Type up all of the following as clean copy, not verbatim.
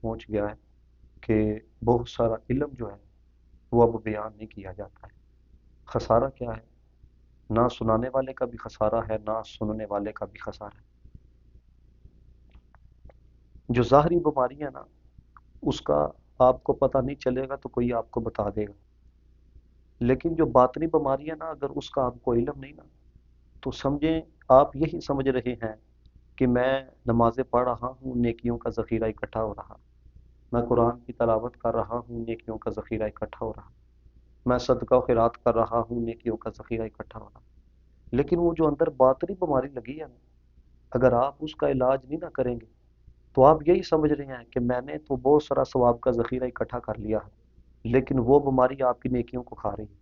پہنچ گیا ہے کہ بہت سارا علم جو ہے وہ اب بیان نہیں کیا جاتا ہے۔ خسارہ کیا ہے؟ نہ سنانے والے کا بھی خسارہ ہے، نہ سننے والے کا بھی خسارہ ہے۔ جو ظاہری بیماری ہے نا، اس کا آپ کو پتہ نہیں چلے گا تو کوئی آپ کو بتا دے گا، لیکن جو باطنی بیماری ہے نا، اگر اس کا آپ کو علم نہیں نا، تو سمجھیں آپ یہی سمجھ رہے ہیں کہ میں نمازیں پڑھ رہا ہوں، نیکیوں کا ذخیرہ اکٹھا ہو رہا، میں قرآن کی تلاوت کر رہا ہوں، نیکیوں کا ذخیرہ اکٹھا ہو رہا، میں صدقہ و خیرات کر رہا ہوں، نیکیوں کا ذخیرہ اکٹھا ہو رہا، لیکن وہ جو اندر باطنی بیماری لگی ہے نا، اگر آپ اس کا علاج نہیں نہ کریں گے تو آپ یہی سمجھ رہے ہیں کہ میں نے تو بہت سارا ثواب کا ذخیرہ اکٹھا کر لیا ہے، لیکن وہ بیماری آپ کی نیکیوں کو کھا رہی ہے۔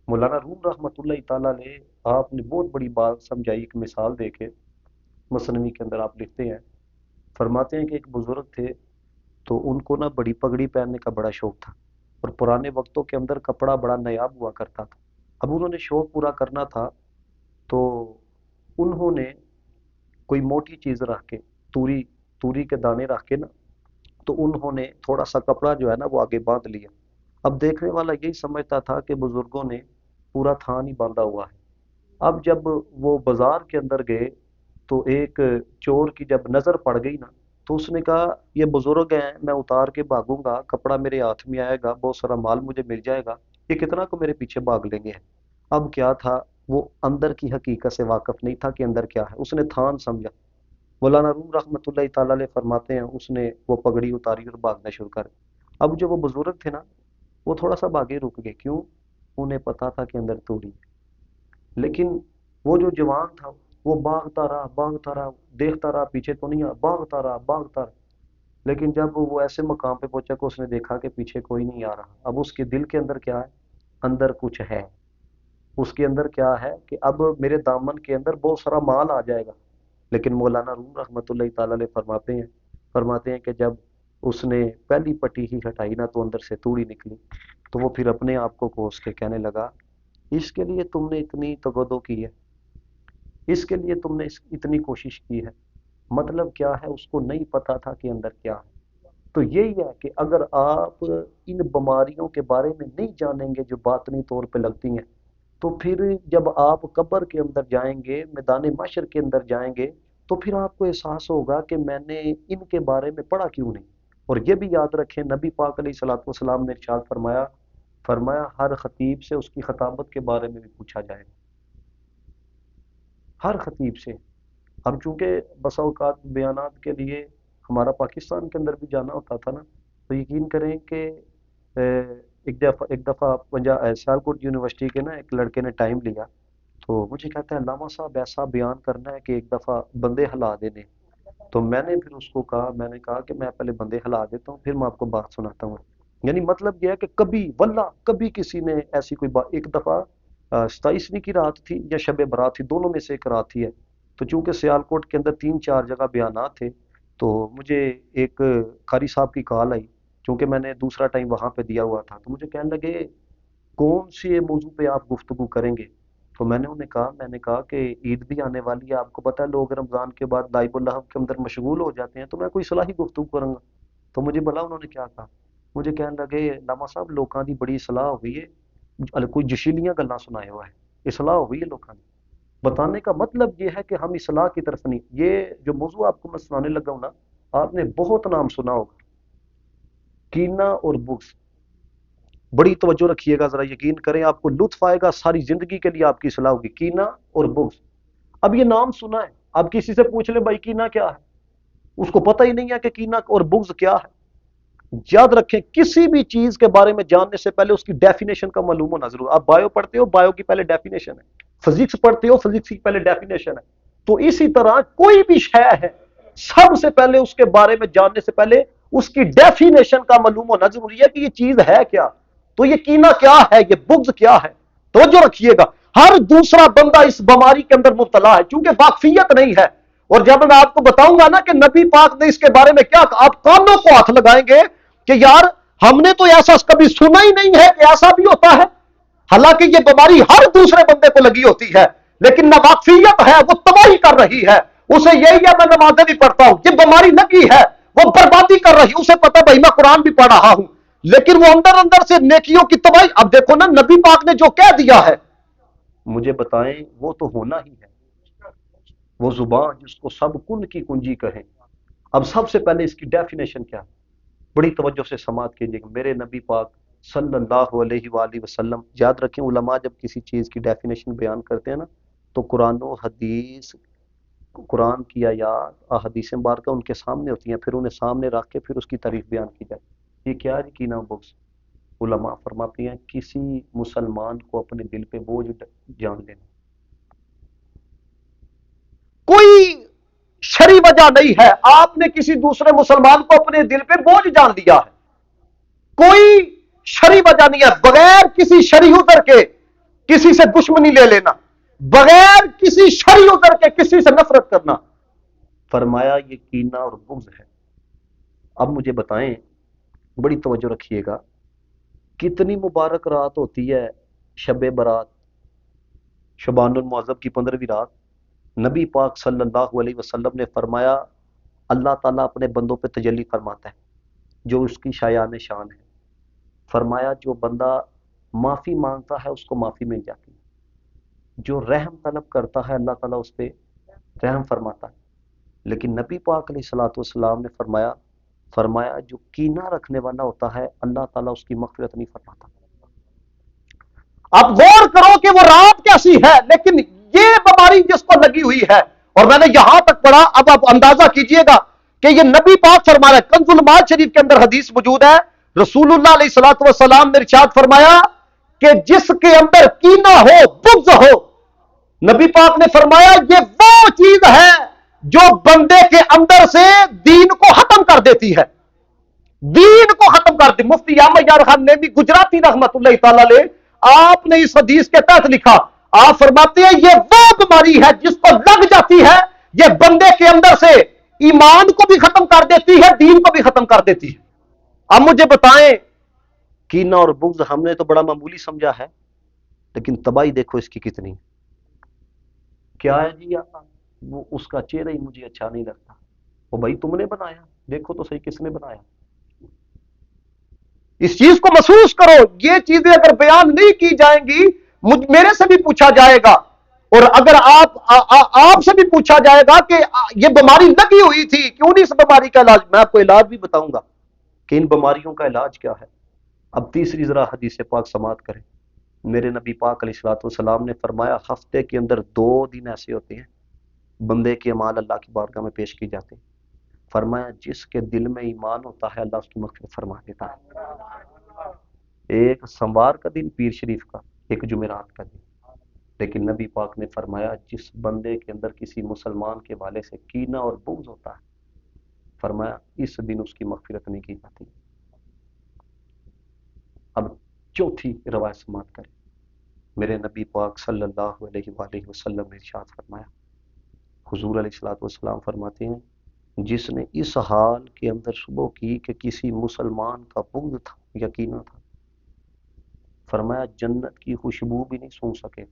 مولانا روم رحمۃ اللہ تعالیٰ علیہ آپ نے بہت بڑی بات سمجھائی، ایک مثال دے کے مثنوی کے اندر آپ لکھتے ہیں، فرماتے ہیں کہ ایک بزرگ تھے، تو ان کو نا بڑی پگڑی پہننے کا بڑا شوق تھا، اور پرانے وقتوں کے اندر کپڑا بڑا نایاب ہوا کرتا تھا۔ اب انہوں نے شوق پورا کرنا تھا، تو انہوں نے کوئی موٹی چیز رکھ کے، توری توری کے دانے رکھ کے نا، تو انہوں نے تھوڑا سا کپڑا جو ہے نا وہ آگے باندھ لیا۔ اب دیکھنے والا یہی سمجھتا تھا کہ بزرگوں نے پورا تھان ہی باندھا ہوا ہے۔ اب جب وہ بازار کے اندر گئے تو ایک چور کی جب نظر پڑ گئی نا، تو اس نے کہا یہ بزرگ ہیں، میں اتار کے بھاگوں گا، کپڑا میرے ہاتھ میں آئے گا، بہت سارا مال مجھے مل جائے گا، یہ کتنا کو میرے پیچھے بھاگ لیں گے۔ اب کیا تھا، وہ اندر کی حقیقت سے واقف نہیں تھا کہ اندر کیا ہے، اس نے تھان سمجھا۔ مولانا روم رحمۃ اللہ تعالیٰ علیہ فرماتے ہیں اس نے وہ پگڑی اتاری اور بھاگنا شروع کر۔ اب جو وہ بزرگ تھے نا، وہ تھوڑا سا بھاگے رک گئے، کیوں؟ انہیں پتا تھا کہ اندر توڑی ہے۔ لیکن وہ جو جوان تھا وہ بھاگتا رہا، دیکھتا رہا پیچھے تو نہیں آ، بھاگتا رہا، لیکن جب وہ ایسے مقام پہ پہنچا کہ اس نے دیکھا کہ پیچھے کوئی نہیں آ رہا، اب اس کے دل کے اندر کیا ہے؟ اندر کچھ ہے، اس کے اندر کیا ہے کہ اب میرے دامن کے اندر بہت سارا مال آ جائے گا۔ لیکن مولانا روم رحمۃ اللہ تعالیٰ علیہ فرماتے ہیں کہ جب اس نے پہلی پٹی ہی ہٹائی نا، تو اندر سے توڑی نکلی، تو وہ پھر اپنے آپ کو کوس کے کہنے لگا اس کے لیے تم نے اتنی تگودو کی ہے، اس کے لیے تم نے اتنی کوشش کی ہے، مطلب کیا ہے؟ اس کو نہیں پتا تھا کہ اندر کیا ہے۔ تو یہی ہے کہ اگر آپ ان بیماریوں کے بارے میں نہیں جانیں گے جو باطنی طور پہ لگتی ہیں، تو پھر جب آپ قبر کے اندر جائیں گے، میدان محشر کے اندر جائیں گے، تو پھر آپ کو احساس ہوگا کہ میں نے ان کے بارے میں پڑھا کیوں نہیں۔ اور یہ بھی یاد رکھیں، نبی پاک علیہ الصلوۃ والسلام نے ارشاد فرمایا ہر خطیب سے اس کی خطابت کے بارے میں بھی پوچھا جائے گا، ہر خطیب سے۔ اب چونکہ بسا اوقات بیانات کے لیے ہمارا پاکستان کے اندر بھی جانا ہوتا تھا نا، تو یقین کریں کہ ایک دفعہ سیالکوٹ یونیورسٹی کے نا ایک لڑکے نے ٹائم لیا، تو مجھے کہتا ہے علامہ صاحب ایسا بیان کرنا ہے کہ ایک دفعہ بندے ہلا دینے۔ تو میں نے پھر اس کو کہا، میں نے کہا کہ میں پہلے بندے ہلا دیتا ہوں، پھر میں آپ کو بات سناتا ہوں۔ یعنی مطلب یہ ہے کہ کبھی واللہ کبھی کسی نے ایسی کوئی بات، ایک دفعہ 27ویں کی رات تھی یا شب برات تھی، دونوں میں سے ایک رات تھی ہے، تو چونکہ سیالکوٹ کے اندر 3-4 جگہ بیانات تھے، تو مجھے ایک قاری صاحب کی کال آئی، چونکہ میں نے دوسرا ٹائم وہاں پہ دیا ہوا تھا، تو مجھے کہنے لگے کون سی موضوع پہ آپ گفتگو کریں گے؟ تو میں نے کہا کہ عید بھی آنے والی ہے، آپ کو پتہ ہے لوگ رمضان کے بعد لائب اللہ کے اندر مشغول ہو جاتے ہیں، تو میں کوئی صلاحی گفتگو کروں گا۔ تو مجھے بلا انہوں نے کیا کہا، مجھے کہنے لگے علامہ صاحب لوکاں دی بڑی اصلاح ہوئی ہے، کوئی جشیلیاں گلاں سنائے ہوا ہے، اصلاح ہوئی ہے لوکاں دی۔ بتانے کا مطلب یہ ہے کہ ہم اصلاح کی طرف نہیں۔ یہ جو موضوع آپ کو میں سنانے لگا ہوں نا، آپ نے بہت نام سنا ہوگا، کینہ اور بغض۔ بڑی توجہ رکھیے گا، ذرا یقین کریں، آپ کو لطف آئے گا، ساری زندگی کے لیے آپ کی اصلاح ہوگی، کینہ اور بغض۔ اب یہ نام سنا ہے، اب کسی سے پوچھ لیں بھائی کینہ کیا ہے، اس کو پتہ ہی نہیں ہے کہ کینہ اور بغض کیا ہے۔ یاد رکھیں کسی بھی چیز کے بارے میں جاننے سے پہلے اس کی ڈیفینیشن کا معلوم ہونا ضرور۔ آپ بایو پڑھتے ہو، بایو کی پہلے ڈیفینیشن ہے، فزکس پڑھتے ہو، فزکس کی پہلے ڈیفینیشن ہے۔ تو اسی طرح کوئی بھی شے ہے، سب سے پہلے اس کے بارے میں جاننے سے پہلے اس کی ڈیفینیشن کا معلوم ہونا ضروری ہے کہ یہ چیز ہے کیا۔ تو یہ کینہ کیا ہے، یہ بغض کیا ہے، توجہ رکھیے گا۔ ہر دوسرا بندہ اس بیماری کے اندر مبتلا ہے، چونکہ واقفیت نہیں ہے۔ اور جب میں آپ کو بتاؤں گا نا کہ نبی پاک نے اس کے بارے میں کیا کہا، آپ کانوں کو ہاتھ لگائیں گے کہ یار ہم نے تو ایسا کبھی سنا ہی نہیں ہے کہ ایسا بھی ہوتا ہے۔ حالانکہ یہ بیماری ہر دوسرے بندے کو لگی ہوتی ہے، لیکن نہ واقفیت ہے، وہ تباہی کر رہی ہے۔ اسے یہی ہے میں نمازیں بھی پڑھتا ہوں، یہ بیماری لگی ہے، وہ بربادی کر رہی، اسے پتا بھائی میں قرآن بھی پڑھ رہا ہوں، لیکن وہ اندر اندر سے نیکیوں کی تباہی۔ اب دیکھو نا، نبی پاک نے جو کہہ دیا ہے، مجھے بتائیں وہ تو ہونا ہی ہے، وہ زبان جس کو سب کن کی کنجی کہیں۔ اب سب سے پہلے اس کی ڈیفینیشن کیا ہے؟ بڑی توجہ سے سماعت کیجیے کہ میرے نبی پاک صلی اللہ علیہ وآلہ وسلم، یاد رکھیں علماء جب کسی چیز کی ڈیفینیشن بیان کرتے ہیں نا، تو قرآن و حدیث، قرآن کی آیات، احادیث مبارکہ ان کے سامنے ہوتی ہیں، پھر انہیں سامنے رکھ کے پھر اس کی تعریف بیان کی جائے۔ یہ کیا ہے کینہ بغض؟ علماء فرماتی ہیں کسی مسلمان کو اپنے دل پہ بوجھ جان لینا، کوئی شرعی وجہ نہیں ہے، آپ نے کسی دوسرے مسلمان کو اپنے دل پہ بوجھ جان دیا ہے، کوئی شرعی وجہ نہیں ہے، بغیر کسی شرعی عذر کے کسی سے دشمنی لے لینا، بغیر کسی شرعی عذر کے کسی سے نفرت کرنا، فرمایا یہ کینہ اور بغض ہے۔ اب مجھے بتائیں، بڑی توجہ رکھیے گا، کتنی مبارک رات ہوتی ہے شب برات، شبان المعظم کی 15ویں رات؟ نبی پاک صلی اللہ علیہ وسلم نے فرمایا اللہ تعالیٰ اپنے بندوں پہ تجلی فرماتا ہے جو اس کی شایان شان ہے۔ فرمایا جو بندہ معافی مانگتا ہے اس کو معافی مل جاتی ہے، جو رحم طلب کرتا ہے اللہ تعالیٰ اس پہ رحم فرماتا ہے۔ لیکن نبی پاک علیہ الصلوۃ والسلام نے فرمایا جو کینہ رکھنے والا ہوتا ہے اللہ تعالیٰ اس کی مغفرت نہیں فرماتا۔ اب غور کرو کہ وہ رات کیسی ہے، لیکن یہ بیماری جس کو لگی ہوئی ہے، اور میں نے یہاں تک پڑھا، اب آپ اندازہ کیجئے گا کہ یہ نبی پاک فرما رہا ہے، کنز المال شریف کے اندر حدیث موجود ہے، رسول اللہ علیہ الصلوۃ والسلام نے ارشاد فرمایا کہ جس کے اندر کینہ ہو، بغض ہو، نبی پاک نے فرمایا یہ وہ چیز ہے جو بندے کے اندر سے دین کو ختم کر دیتی ہے، دین کو ختم کر دی۔ مفتی احمد یار خان نعیمی گجراتی رحمت اللہ تعالی علیہ، آپ نے اس حدیث کے تحت لکھا، آپ فرماتے ہیں یہ وہ بیماری ہے جس کو لگ جاتی ہے، یہ بندے کے اندر سے ایمان کو بھی ختم کر دیتی ہے، دین کو بھی ختم کر دیتی ہے۔ اب مجھے بتائیں، کینہ اور بغض ہم نے تو بڑا معمولی سمجھا ہے، لیکن تباہی دیکھو اس کی کتنی۔ کیا ہے جی وہ اس کا چہرہ ہی مجھے اچھا نہیں لگتا، وہ بھائی تم نے بنایا، دیکھو تو صحیح کس نے بنایا۔ اس چیز کو محسوس کرو، یہ چیزیں اگر بیان نہیں کی جائیں گی، میرے سے بھی پوچھا جائے گا، اور اگر آپ سے بھی پوچھا جائے گا کہ یہ بیماری لگی ہوئی تھی کیوں نہیں اس بیماری کا علاج، میں آپ کو علاج بھی بتاؤں گا کہ ان بیماریوں کا علاج کیا ہے۔ اب تیسری ذرا حدیث پاک سماعت کریں، میرے نبی پاک علیہ الصلوۃ والسلام نے فرمایا ہفتے کے اندر 2 دن ایسے ہوتے ہیں بندے کے اعمال اللہ کی بارگاہ میں پیش کی جاتے ہیں، فرمایا جس کے دل میں ایمان ہوتا ہے اللہ اس کی مغفرت فرما دیتا ہے۔ ایک سموار کا دن پیر شریف کا، ایک جمعرات کا دن، لیکن نبی پاک نے فرمایا جس بندے کے اندر کسی مسلمان کے والے سے کینہ اور بغض ہوتا ہے، فرمایا اس دن اس کی مغفرت نہیں کی جاتی۔ اب چوتھی روایت سماعت کریں، میرے نبی پاک صلی اللہ علیہ وآلہ وسلم نے ارشاد فرمایا، حضور علیہ الصلوۃ والسلام فرماتے ہیں جس نے اس حال کے اندر صبح کی کہ کسی مسلمان کا بغض تھا، یقینہ تھا، فرمایا جنت کی خوشبو بھی نہیں سونگھ سکے۔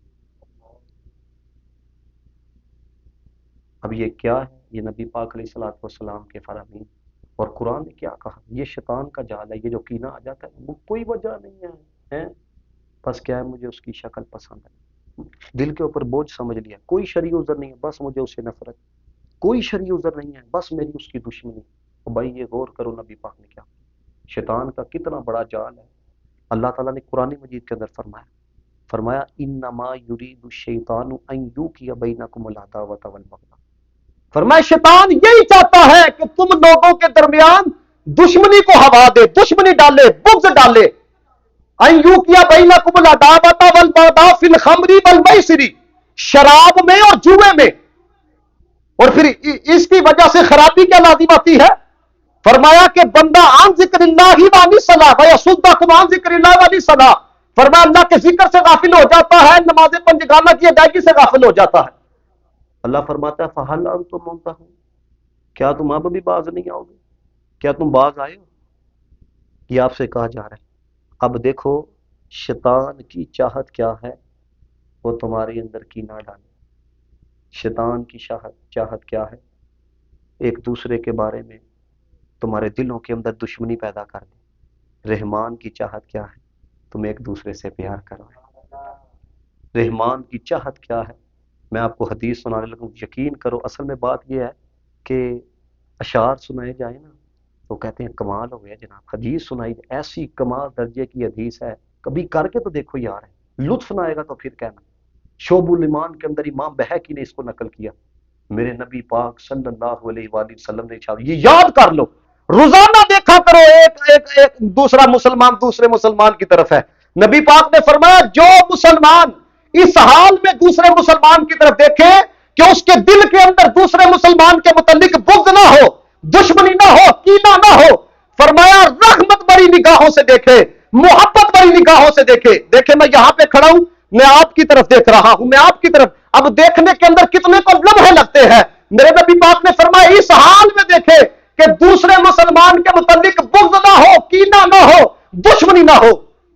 اب یہ کیا ہے؟ یہ نبی پاک علیہ الصلوۃ والسلام کے فرامین، اور قرآن نے کیا کہا؟ یہ شیطان کا جال ہے، یہ جو کینہ آ جاتا ہے وہ کوئی وجہ نہیں ہے، بس کیا ہے مجھے اس کی شکل پسند ہے، دل کے اوپر بوجھ سمجھ لیا، کوئی شرعی عذر نہیں ہے بس مجھے اسے نفرت، کوئی شرعی عذر نہیں ہے بس میری اس کی دشمنی۔ اور بھائی یہ غور کرو نبی پاک نے کیا، شیطان کا کتنا بڑا جال ہے۔ اللہ تعالیٰ نے قرآن مجید کے اندر فرمایا انما یرید الشیطان ان یوقع بینکم العداوۃ والبغضاء، فرمایا شیطان یہی چاہتا ہے کہ تم لوگوں کے درمیان دشمنی کو ہوا دے، دشمنی ڈالے، بغض ڈالے، ان یوقع بینکم العداوۃ والبغضاء فی الخمر والمیسر، شراب میں اور جوئے میں، اور پھر اس کی وجہ سے خرابی کیا لازم آتی ہے؟ فرمایا کہ بندہ عن ذکر اللہ وعن الصلاۃ ویصدکم عن ذکر اللہ وعن الصلاۃ، فرمایا اللہ کے ذکر سے غافل ہو جاتا ہے، نماز پنجگانہ کی ادائیگی سے غافل ہو جاتا ہے۔ اللہ فرماتا ہے فہل انتم منتہون، کیا تم اب بھی باز نہیں آؤ گے؟ کیا تم باز آئے ہو؟ یہ آپ سے کہا جا رہا ہے۔ اب دیکھو شیطان کی چاہت کیا ہے، وہ تمہارے اندر کینہ ڈالے، شیطان کی چاہت کیا ہے؟ ایک دوسرے کے بارے میں تمہارے دلوں کے اندر دشمنی پیدا کر دے۔ رحمان کی چاہت کیا ہے؟ تم ایک دوسرے سے پیار کروائے۔ رحمان کی چاہت کیا ہے؟ میں آپ کو حدیث سنانے لگوں، یقین کرو اصل میں بات یہ ہے کہ اشعار سنائے جائیں نا تو کہتے ہیں کمال ہو گیا جناب، حدیث سنائی ایسی کمال درجے کی حدیث ہے، کبھی کر کے تو دیکھو یار، ہے لطف نہ آئے گا تو پھر کہنا۔ شعب الایمان کے اندر امام بہقی نے اس کو نقل کیا، میرے نبی پاک صلی اللہ علیہ وآلہ وسلم نے ارشاد، یہ یاد کر لو، روزانہ دیکھا کرو ایک دوسرا مسلمان دوسرے مسلمان کی طرف ہے۔ نبی پاک نے فرمایا جو مسلمان اس حال میں دوسرے مسلمان کی طرف دیکھے کہ اس کے دل کے اندر دوسرے مسلمان کے متعلق بغض نہ ہو، دشمنی نہ ہو، کینہ نہ ہو، فرمایا رحمت بری نگاہوں سے دیکھے، محبت بری نگاہوں سے دیکھے۔ دیکھے میں یہاں پہ کھڑا ہوں، میں آپ کی طرف دیکھ رہا ہوں، میں آپ کی طرف، اب دیکھنے کے اندر کتنے کو لمحے لگتے ہیں، میرے نبی پاک نے فرمایا اس حال میں دیکھے کہ دوسرے مسلمان کے متعلق بغض نہ ہو، کینہ نہ ہو، دشمنی نہ ہو،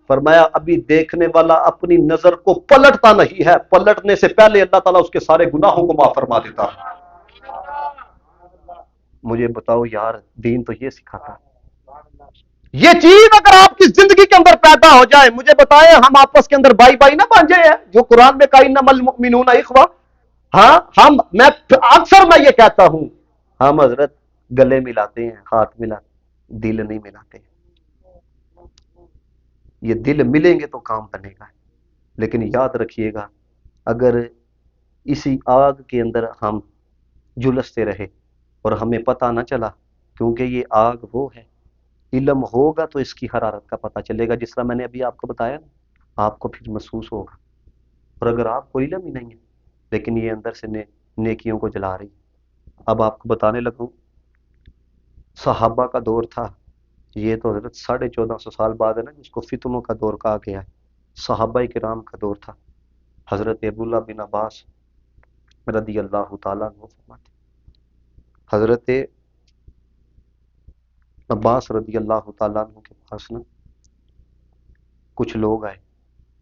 فرمایا ابھی دیکھنے والا اپنی نظر کو پلٹتا نہیں ہے، پلٹنے سے پہلے اللہ تعالیٰ اس کے سارے گناہوں کو معاف فرما دیتا ہے۔ مجھے بتاؤ یار، دین تو یہ سکھاتا ہے۔ یہ چیز اگر آپ کی زندگی کے اندر پیدا ہو جائے، مجھے بتائیں ہم آپس کے اندر بائی بائی نہ بن جائے ہیں جو قرآن میں کہا انما المؤمنون اخوہ۔ ہاں میں اکثر میں یہ کہتا ہوں، ہم حضرت گلے ملاتے ہیں، ہاتھ ملاتے، دل نہیں ملاتے۔ یہ دل ملیں گے تو کام بنے گا، لیکن یاد رکھیے گا اگر اسی آگ کے اندر ہم جلستے رہے اور ہمیں پتہ نہ چلا، کیونکہ یہ آگ وہ ہے، علم ہوگا تو اس کی حرارت کا پتہ چلے گا، جس طرح میں نے ابھی آپ کو بتایا نا، آپ کو پھر محسوس ہوگا۔ اور اگر آپ کو علم ہی نہیں ہے لیکن یہ اندر سے نیکیوں کو جلا رہی۔ اب آپ کو بتانے لگوں، صحابہ کا دور تھا، یہ تو حضرت 1450 سال بعد ہے نا جس کو فتنوں کا دور کہا گیا ہے، صحابہ کرام کا دور تھا۔ حضرت عبداللہ بن عباس رضی اللہ تعالیٰ عنہ فرماتے، حضرت عباس رضی اللہ تعالیٰ عنہ کے پاس نا کچھ لوگ آئے،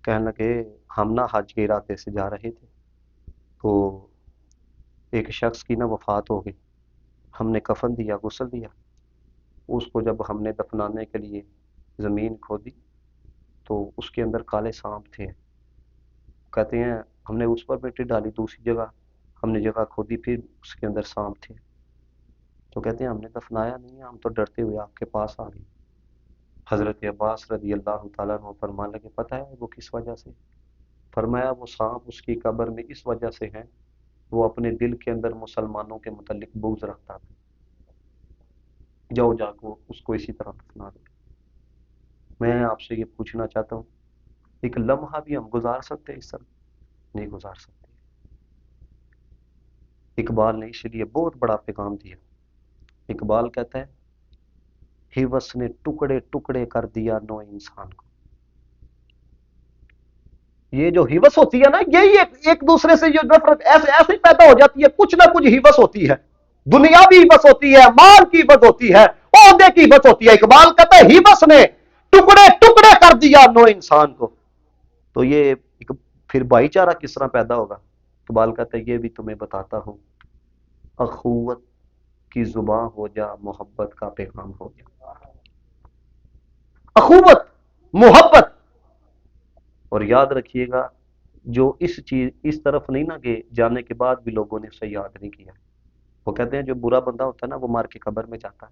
کہنے لگے ہم نا حج کے ارادے سے جا رہے تھے تو ایک شخص کی نا وفات ہو گئی، ہم نے کفن دیا، غسل دیا، اس کو جب ہم نے دفنانے کے لیے زمین کھودی تو اس کے اندر کالے سانپ تھے۔ کہتے ہیں ہم نے اس پر مٹی ڈالی، دوسری جگہ ہم نے جگہ کھودی، پھر اس کے اندر سانپ تھے۔ تو کہتے ہیں ہم نے دفنایا نہیں، ہم تو ڈرتے ہوئے آپ کے پاس آ گئے۔ حضرت عباس رضی اللہ تعالیٰ عنہ فرمان لگے پتہ ہے وہ کس وجہ سے؟ فرمایا وہ سانپ اس کی قبر میں اس وجہ سے ہے، وہ اپنے دل کے اندر مسلمانوں کے متعلق بغض رکھتا تھا، جاؤ جا کو اس کو اسی طرح دفنا دو۔ میں آپ سے یہ پوچھنا چاہتا ہوں، ایک لمحہ بھی ہم گزار سکتے ہیں اس طرح؟ نہیں گزار سکتے۔ اقبال نے اس لیے بہت بڑا پیغام دیا۔ اقبال کہتا ہے ہیوس نے ٹکڑے ٹکڑے کر دیا نو انسان کو۔ یہ جو ہیوس ہوتی ہے نا، یہی ایک دوسرے سے جو نفرت ایسے پیدا ہو جاتی ہے، کچھ نہ کچھ ہیوس ہوتی ہے، دنیاوی ہیوس ہوتی ہے، مال کی ہیوس ہوتی ہے، عہدے کی ہیوس ہوتی ہے۔ اقبال کہتا ہے ہیوس نے ٹکڑے ٹکڑے کر دیا نو انسان کو۔ تو یہ پھر بھائی چارہ کس طرح پیدا ہوگا؟ اقبال کہتا ہے یہ بھی تمہیں بتاتا ہوں، اخوت کی زباں ہو جا، محبت کا پیغام ہو جا۔ اخوت، محبت، اور یاد رکھیے گا جو اس طرف نہیں نہ گئے، جانے کے بعد بھی لوگوں نے اسے یاد نہیں کیا۔ وہ کہتے ہیں جو برا بندہ ہوتا ہے نا وہ مار کے قبر میں جاتا ہے،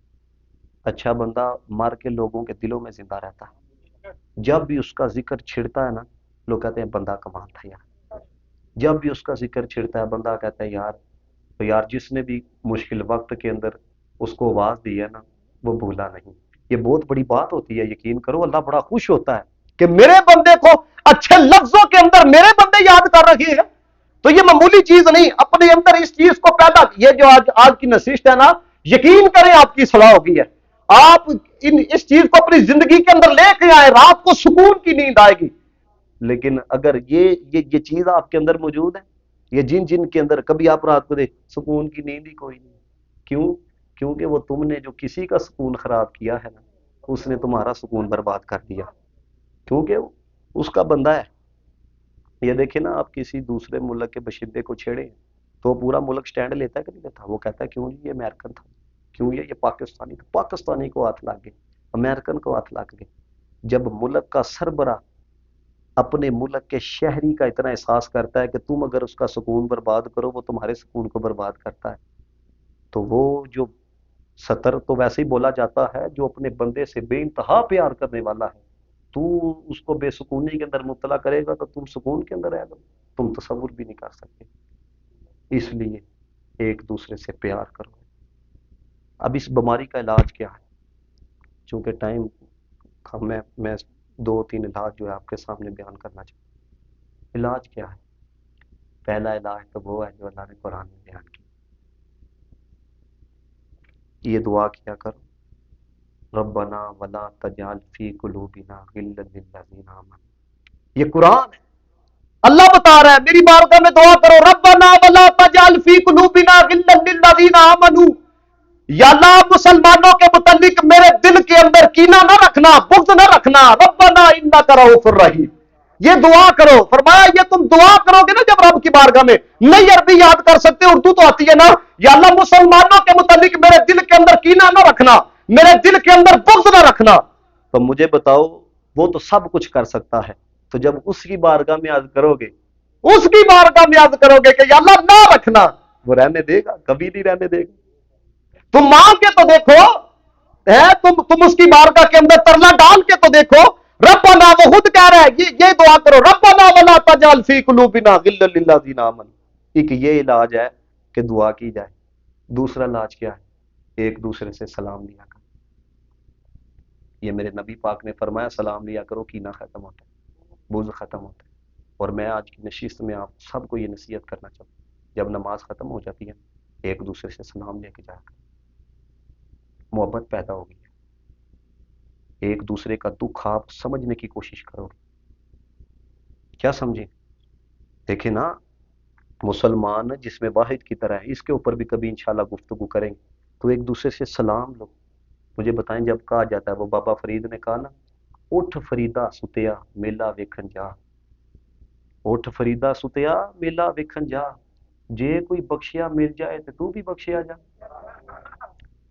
اچھا بندہ مار کے لوگوں کے دلوں میں زندہ رہتا ہے۔ جب بھی اس کا ذکر چھڑتا ہے نا، لوگ کہتے ہیں بندہ کمال تھا یار۔ جب بھی اس کا ذکر چھڑتا ہے بندہ کہتا ہے یار جس نے بھی مشکل وقت کے اندر اس کو آواز دی ہے نا وہ بھولا نہیں۔ یہ بہت بڑی بات ہوتی ہے، یقین کرو اللہ بڑا خوش ہوتا ہے کہ میرے بندے کو اچھے لفظوں کے اندر میرے بندے یاد کر رہی ہے۔ تو یہ معمولی چیز نہیں، اپنے اندر اس چیز کو پیدا، یہ جو آج کی نصیحت ہے نا، یقین کریں آپ کی صلاح ہوگی ہے۔ آپ اس چیز کو اپنی زندگی کے اندر لے کے آئے، رات کو سکون کی نیند آئے گی۔ لیکن اگر یہ چیز آپ کے اندر موجود ہے، یہ جن کے اندر کبھی آپ رات کو سکون کی نیند ہی کوئی نہیں، کیوں؟ کیونکہ وہ تم نے جو کسی کا سکون خراب کیا ہے نا، اس نے تمہارا سکون برباد کر دیا، کیونکہ اس کا بندہ ہے۔ یہ دیکھیں نا، آپ کسی دوسرے ملک کے باشندے کو چھیڑیں تو پورا ملک سٹینڈ لیتا ہے کہ نہیں لیتا؟ وہ کہتا ہے کیوں یہ امریکن تھا، کیوں یہ پاکستانی تھا، پاکستانی کو ہاتھ لگ گئے، امریکن کو ہاتھ لگ گئے۔ جب ملک کا سربراہ اپنے ملک کے شہری کا اتنا احساس کرتا ہے کہ تم اگر اس کا سکون برباد کرو وہ تمہارے سکون کو برباد کرتا ہے، تو وہ جو ستر تو ویسے ہی بولا جاتا ہے جو اپنے بندے سے بے انتہا پیار کرنے والا ہے، تو اس کو بے سکونی کے اندر مبتلا کرے گا تو تم سکون کے اندر رہے گا، تم تصور بھی نہیں کر سکتے۔ اس لیے ایک دوسرے سے پیار کرو۔ اب اس بیماری کا علاج کیا ہے؟ چونکہ ٹائم کم ہے، میں دو تین علاج جو ہے آپ کے سامنے بیان کرنا چاہتا ہوں۔ علاج کیا ہے؟ پہلا علاج تو وہ ہے جو اللہ نے قرآن میں بیان کیا، یہ دعا کیا کرو، ربنا ولا تجعل فی قلوبنا غلا للذین آمنوا۔ یہ قرآن ہے، اللہ بتا رہا ہے میری بارگاہ میں دعا کرو، ربنا ولا تجعل فی قلوبنا غلا للذین آمنوا، یا اللہ مسلمانوں کے متعلق میرے دل کے اندر کینہ نہ رکھنا، بغض نہ رکھنا، ربنا انک رؤوف الرحیم۔ یہ دعا کرو، فرمایا یہ تم دعا کرو گے نا جب رب کی بارگاہ میں، نہیں عربی یاد کر سکتے اردو تو آتی ہے نا، یا اللہ مسلمانوں کے متعلق میرے دل کے اندر کینہ نہ رکھنا، میرے دل کے اندر بغض نہ رکھنا، تو مجھے بتاؤ وہ تو سب کچھ کر سکتا ہے، تو جب اس کی بارگاہ میں عرض کرو گے، اس کی بارگاہ میں عرض کرو گے کہ یا اللہ نہ رکھنا، وہ رہنے دے گا؟ کبھی نہیں رہنے دے گا۔ تم مانگ کے تو دیکھو، تم اس کی بارگاہ کے اندر ترلا ڈال کے تو دیکھو، ربنا، وہ خود کہہ رہا ہے یہ دعا کرو، ربنا ولا تجعل فی قلوبنا غلا للذین آمنوا۔ ایک یہ علاج ہے کہ دعا کی جائے۔ دوسرا علاج کیا ہے؟ ایک دوسرے سے سلام لیا کرو۔ یہ میرے نبی پاک نے فرمایا سلام لیا کرو، کینہ ختم ہوتا ہے، بغض ختم ہوتا ہے۔ اور میں آج کی نشست میں آپ سب کو یہ نصیحت کرنا چاہتا ہوں، جب نماز ختم ہو جاتی ہے ایک دوسرے سے سلام لے کے جایا کرو، محبت پیدا ہوگی، ایک دوسرے کا دکھ آپ سمجھنے کی کوشش کرو گے۔ کیا سمجھیں؟ دیکھیں نا، مسلمان جس میں واحد کی طرح ہے، اس کے اوپر بھی کبھی انشاءاللہ گفتگو کریں گے، تو ایک دوسرے سے سلام لو۔ مجھے بتائیں جب کہا جاتا ہے، وہ بابا فرید نے کہا نا، اٹھ فریدا ستیا میلا ویکھن جا، اٹھ فریدا ستیا میلا ویکھن جا، جے کوئی بخشیا مل جائے تو تو بھی بخشیا جا۔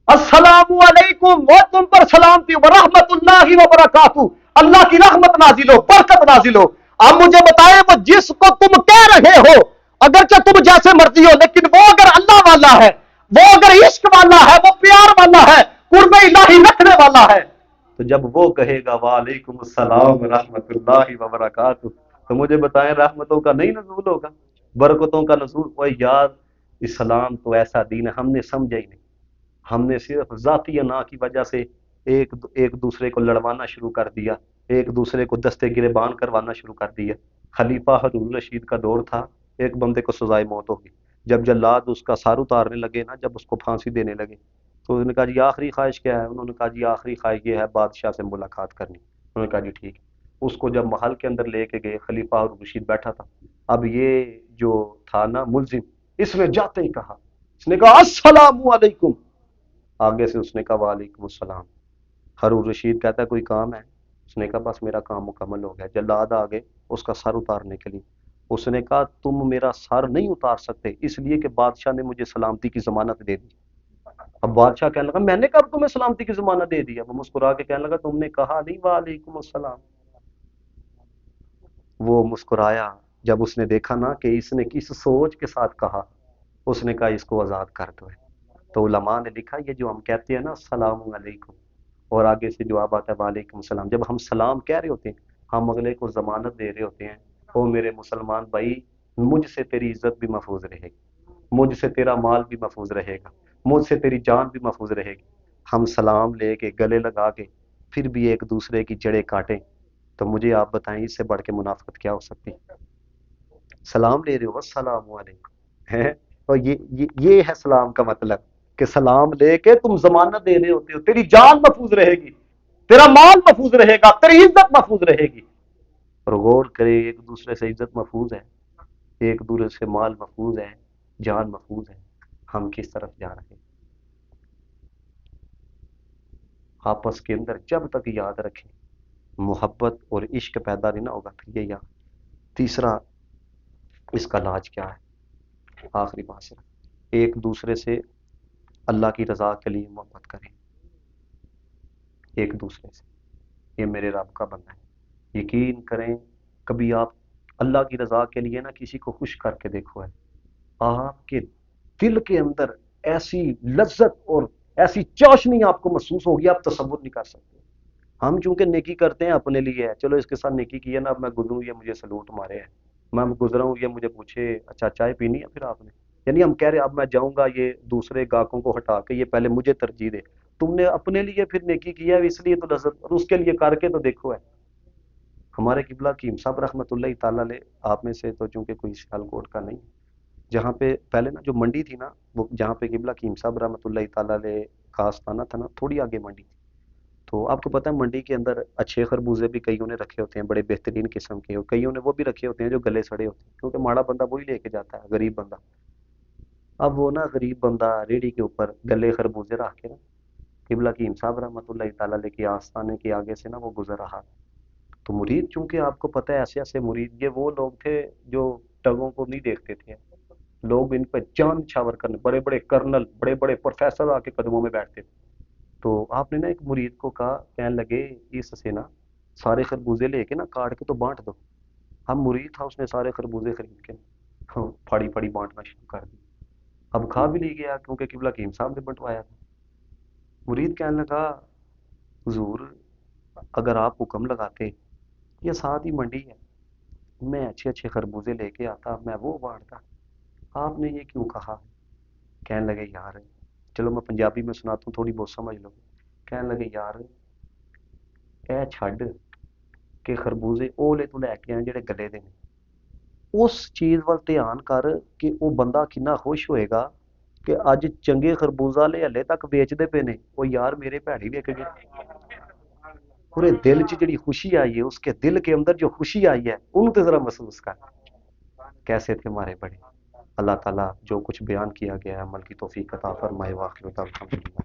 السلام علیکم، وہ تم پر سلامتی، ورحمت اللہ وبرکاتہ، اللہ کی رحمت نازل ہو، برکت نازل ہو۔ اب مجھے بتائیں، وہ جس کو تم کہہ رہے ہو، اگرچہ تم جیسے مرضی ہو، لیکن وہ اگر اللہ والا ہے، وہ اگر عشق والا ہے، وہ پیار والا ہے، قرب الہی رکھنے والا ہے، تو جب وہ کہے گا وعلیکم السلام ورحمت اللہ وبرکاتہ، تو مجھے بتائیں رحمتوں کا نہیں نزول ہوگا، برکتوں کا نزول؟ وہ یار اسلام تو ایسا دین ہے، ہم نے سمجھا ہی نہیں، ہم نے صرف ذاتی انا کی وجہ سے ایک دوسرے کو لڑوانا شروع کر دیا، ایک دوسرے کو دستے گریبان کروانا شروع کر دیا۔ خلیفہ ہارون الرشید کا دور تھا، ایک بندے کو سزائے موت ہوگی، جب جلاد اس کا سار اتارنے لگے نا، جب اس کو پھانسی دینے لگے، تو انہوں نے کہا جی آخری خواہش کیا ہے؟ انہوں نے کہا جی آخری خواہش یہ ہے بادشاہ سے ملاقات کرنی۔ انہوں نے کہا جی ٹھیک ہے۔ اس کو جب محل کے اندر لے کے گئے، خلیفہ ہارون الرشید بیٹھا تھا، اب یہ جو تھا نا ملزم، اس نے جاتے ہی کہا، اس نے کہا السلام علیکم، آگے سے اس نے کہا وعلیکم السلام۔ ہارون رشید کہتا ہے کوئی کام ہے؟ اس نے کہا بس میرا کام مکمل ہو گیا۔ جلاد آگے اس کا سر اتارنے کے لیے، اس نے کہا تم میرا سر نہیں اتار سکتے، اس لیے کہ بادشاہ نے مجھے سلامتی کی ضمانت دے دی۔ اب بادشاہ کہنے لگا میں نے کب تمہیں سلامتی کی ضمانت دے دی؟ وہ مسکرا کے کہنے لگا تم نے کہا نہیں وعلیکم السلام۔ وہ مسکرایا جب اس نے دیکھا نا کہ اس نے کس سوچ کے ساتھ کہا، اس نے کہا اس کو آزاد کر دو۔ تو علماء نے لکھا یہ جو ہم کہتے ہیں نا السلام علیکم، اور آگے سے جواب آتا ہے وعلیکم السلام، جب ہم سلام کہہ رہے ہوتے ہیں ہم اگلے کو ضمانت دے رہے ہوتے ہیں، او میرے مسلمان بھائی مجھ سے تیری عزت بھی محفوظ رہے گی، مجھ سے تیرا مال بھی محفوظ رہے گا، مجھ سے تیری جان بھی محفوظ رہے گی۔ ہم سلام لے کے گلے لگا کے پھر بھی ایک دوسرے کی جڑیں کاٹیں، تو مجھے آپ بتائیں اس سے بڑھ کے منافقت کیا ہو سکتی؟ سلام لے رہے ہو السلام علیکم ہے، اور یہ ہے سلام کا مطلب، کہ سلام لے کے تم ضمانت دے رہے ہوتے ہو تیری جان محفوظ رہے گی، تیرا مال محفوظ رہے گا، تیری عزت محفوظ رہے گی۔ اور غور کرے ایک دوسرے سے عزت محفوظ ہے، ایک دوسرے سے مال محفوظ ہے، جان محفوظ ہے، ہم کس طرف جا رہے ہیں؟ آپس کے اندر جب تک یاد رکھیں محبت اور عشق پیدا نہیں نہ ہوگا، پھر یہ یاد۔ تیسرا اس کا علاج کیا ہے؟ آخری بات صرف ایک دوسرے سے اللہ کی رضا کے لیے محبت کریں، ایک دوسرے سے، یہ میرے رب کا بندہ ہے، یقین کریں کبھی آپ اللہ کی رضا کے لیے نا کسی کو خوش کر کے دیکھو ہے، آپ کے دل کے اندر ایسی لذت اور ایسی چاشنی آپ کو محسوس ہوگی آپ تصور نہیں کر سکتے۔ ہم چونکہ نیکی کرتے ہیں اپنے لیے ہے، چلو اس کے ساتھ نیکی کی ہے نا، اب میں گزروں یہ مجھے سلوٹ مارے ہے، میں گزرا ہوں یہ مجھے پوچھے اچھا چائے پینی ہے پھر آپ نے، یعنی ہم کہہ رہے اب میں جاؤں گا یہ دوسرے گاہکوں کو ہٹا کے یہ پہلے مجھے ترجیح دے، تم نے اپنے لیے پھر نیکی کیا ہے اس لیے تو لذت، اور اس کے لیے کر کے تو دیکھو ہے۔ ہمارے قبلہ کی صاحب رحمۃ اللہ تعالیٰ علیہ، آپ میں سے تو چونکہ کوئی سیالکوٹ کا نہیں، جہاں پہ پہلے نا جو منڈی تھی نا، وہ جہاں پہ قبلہ کی صاحب رحمۃ اللہ تعالیٰ علیہ کا آستانہ تھا نا، تھوڑی آگے منڈی تھی، تو آپ کو پتہ ہے منڈی کے اندر اچھے خربوزے بھی کئیوں نے رکھے ہوتے ہیں بڑے بہترین قسم کے، اور کئیوں نے وہ بھی رکھے ہوتے ہیں جو گلے سڑے ہوتے ہیں، کیونکہ ماڑا بندہ وہی لے کے جاتا ہے، غریب بندہ۔ اب وہ نا غریب بندہ ریڑھی کے اوپر گلے خربوزے رکھ کے نا قبلہ کی صاحب رحمۃ اللہ تعالیٰ علیہ کے آستانے کے آگے سے نا وہ گزر رہا، تو مرید چونکہ آپ کو پتہ ہے ایسے ایسے مرید یہ وہ لوگ تھے جو ٹگوں کو نہیں دیکھتے تھے، لوگ ان پہ جان نچھاور کرنے، بڑے بڑے کرنل بڑے بڑے پروفیسر آ کے قدموں میں بیٹھتے تھے۔ تو آپ نے نا ایک مرید کو کہا، کہنے لگے اس سے نا سارے خربوزے لے کے نا کاٹ کے تو بانٹ دو۔ اب مرید تھا، اس نے سارے خربوزے خرید کے پھاڑی پھاڑی بانٹنا شروع کر دی، اب کھا بھی نہیں گیا کیونکہ قبلہ کریم صاحب نے بنٹوایا تھا۔ مرید کہنے لگا حضور اگر آپ حکم لگاتے، یہ ساتھ ہی منڈی ہے، میں اچھے اچھے خربوزے لے کے آتا میں وہ بانٹتا، آپ نے یہ کیوں کہا؟ کہنے لگے یار، چلو میں پنجابی میں سناتا ہوں تھوڑی بہت سمجھ لو، کہنے لگے یار اے چھڈ کہ خربوزے او لے تو لے کے آئے جڑے گلے دے نے، اس چیز وال دھیان کر کہ وہ بندہ کنا خوش ہوئے گا کہ اج چنگے خربوزہ لے ہلے تک ویچدے پے نے، وہ یار میرے بھیڑی وک گئے، پورے دل چ جڑی خوشی آئی ہے، اس کے دل کے اندر جو خوشی آئی ہے انہوں تے ذرا محسوس کر، کیسے تھے ہمارے بڑے۔ اللہ تعالیٰ جو کچھ بیان کیا گیا ہے عمل کی توفیق عطا فرمائے، واخر دعوانا